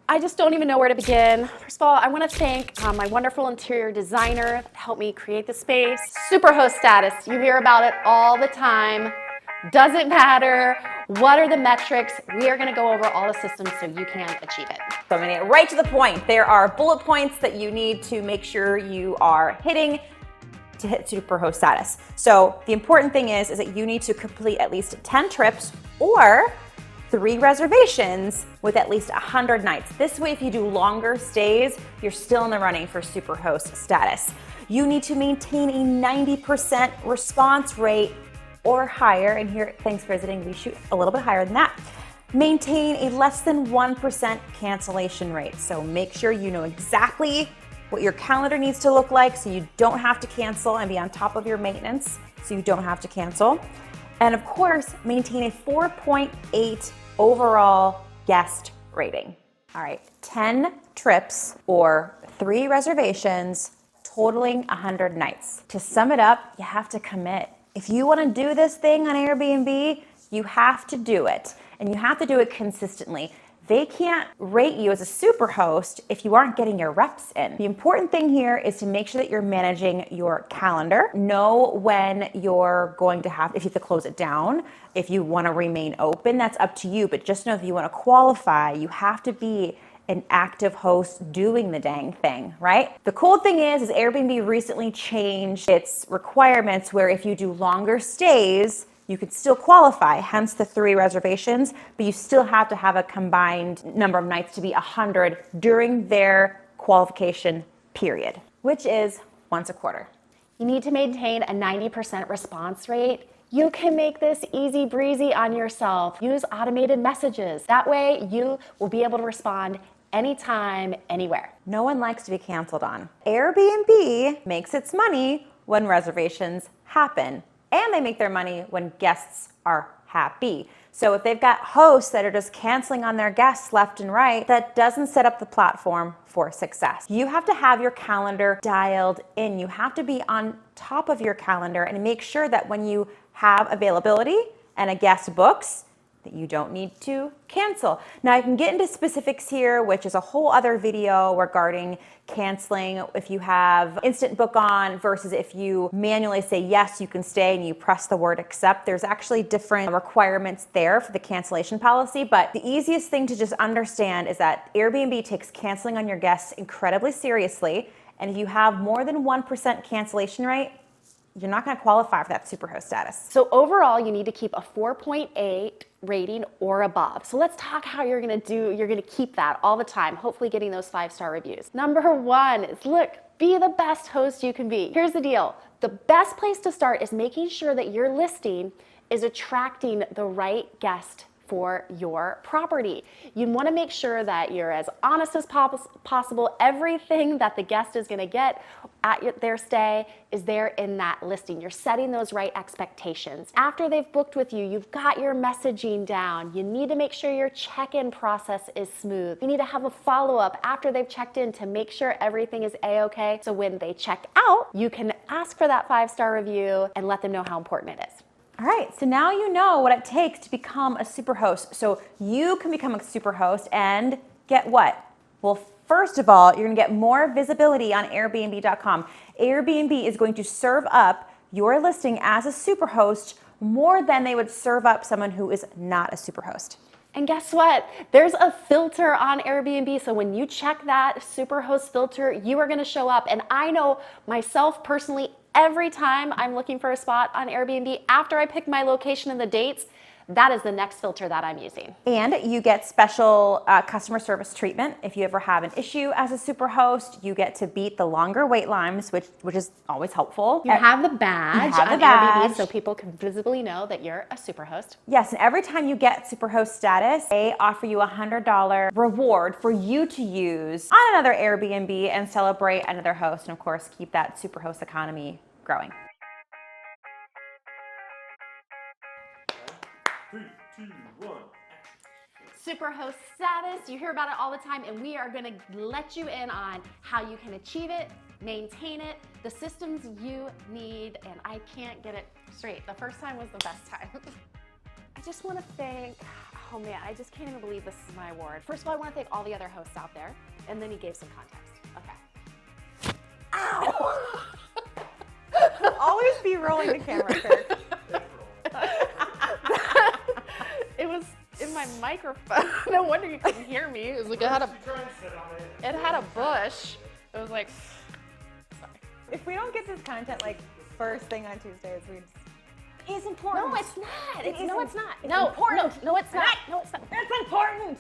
I just don't even know where to begin. First of all, I want to thank my wonderful interior designer that helped me create the space. Superhost status, you hear about it all the time. Doesn't matter. What are the metrics? We are going to go over all the systems so you can achieve it. So I'm going to get right to the point. There are bullet points that you need to make sure you are hitting to hit Superhost status. So the important thing is that you need to complete at least 10 trips or 3 reservations with at least 100 nights. This way, if you do longer stays, you're still in the running for Superhost status. You need to maintain a 90% response rate or higher, and here at Thanks for Visiting, we shoot a little bit higher than that. Maintain a less than 1% cancellation rate. So make sure you know exactly what your calendar needs to look like so you don't have to cancel, and be on top of your maintenance so you don't have to cancel. And of course, maintain a 4.8 overall guest rating. All right, 10 trips or 3 reservations totaling 100 nights. To sum it up, you have to commit. If you want to do this thing on Airbnb, you have to do it, and you have to do it consistently. They can't rate you as a superhost if you aren't getting your reps in. The important thing here is to make sure that you're managing your calendar. Know when you're going to have, if you have to close it down, if you want to remain open, that's up to you. But just know if you want to qualify, you have to be an active host doing the dang thing, right? The cool thing is Airbnb recently changed its requirements where if you do longer stays, you could still qualify, hence the 3 reservations, but you still have to have a combined number of nights to be 100 during their qualification period, which is once a quarter. You need to maintain a 90% response rate. You can make this easy breezy on yourself. Use automated messages. That way you will be able to respond anytime, anywhere. No one likes to be canceled on. Airbnb makes its money when reservations happen. And they make their money when guests are happy. So if they've got hosts that are just canceling on their guests left and right, that doesn't set up the platform for success. You have to have your calendar dialed in. You have to be on top of your calendar and make sure that when you have availability and a guest books, that you don't need to cancel. Now I can get into specifics here, which is a whole other video regarding canceling if you have instant book on versus if you manually say yes, you can stay and you press the word accept. There's actually different requirements there for the cancellation policy, but the easiest thing to just understand is that Airbnb takes canceling on your guests incredibly seriously, and if you have more than 1% cancellation rate, you're not going to qualify for that Superhost status. So overall, you need to keep a 4.8 rating or above. So let's talk how you're going to keep that all the time, hopefully getting those 5-star reviews. Number 1 is, look, be the best host you can be. Here's the deal. The best place to start is making sure that your listing is attracting the right guest for your property. You want to make sure that you're as honest as possible. Everything that the guest is going to get at their stay is there in that listing. You're setting those right expectations. After they've booked with you, you've got your messaging down. You need to make sure your check-in process is smooth. You need to have a follow-up after they've checked in to make sure everything is a-okay. So when they check out, you can ask for that 5-star review and let them know how important it is. All right, so now you know what it takes to become a superhost. So you can become a superhost and get what? Well, first of all, you're gonna get more visibility on Airbnb.com. Airbnb is going to serve up your listing as a superhost more than they would serve up someone who is not a superhost. And guess what? There's a filter on Airbnb. So when you check that Superhost filter, you are gonna show up. And I know myself personally, every time I'm looking for a spot on Airbnb, after I pick my location and the dates, that is the next filter that I'm using. And you get special customer service treatment. If you ever have an issue as a superhost, you get to beat the longer wait lines, which is always helpful. You have the badge on Airbnb so people can visibly know that you're a superhost. Yes, and every time you get superhost status, they offer you a $100 reward for you to use on another Airbnb and celebrate another host, and of course, keep that superhost economy growing. 3, 2, 1. Superhost status, you hear about it all the time, and we are going to let you in on how you can achieve it, maintain it, the systems you need, and I can't get it straight. The first time was the best time. I just want to thank Oh man, I just can't even believe this is my award. First of all, I want to thank all the other hosts out there. And then he gave some context. Okay. Ow! Always be rolling the camera, Kirk. It was in my microphone. No wonder you couldn't hear me. It was like it had a bush. It was like, sorry. If we don't get this content like first thing on Tuesdays, it's important. No, it's not. It's no, it's not. It's No, important. no, it's not. No, it's not. It's important.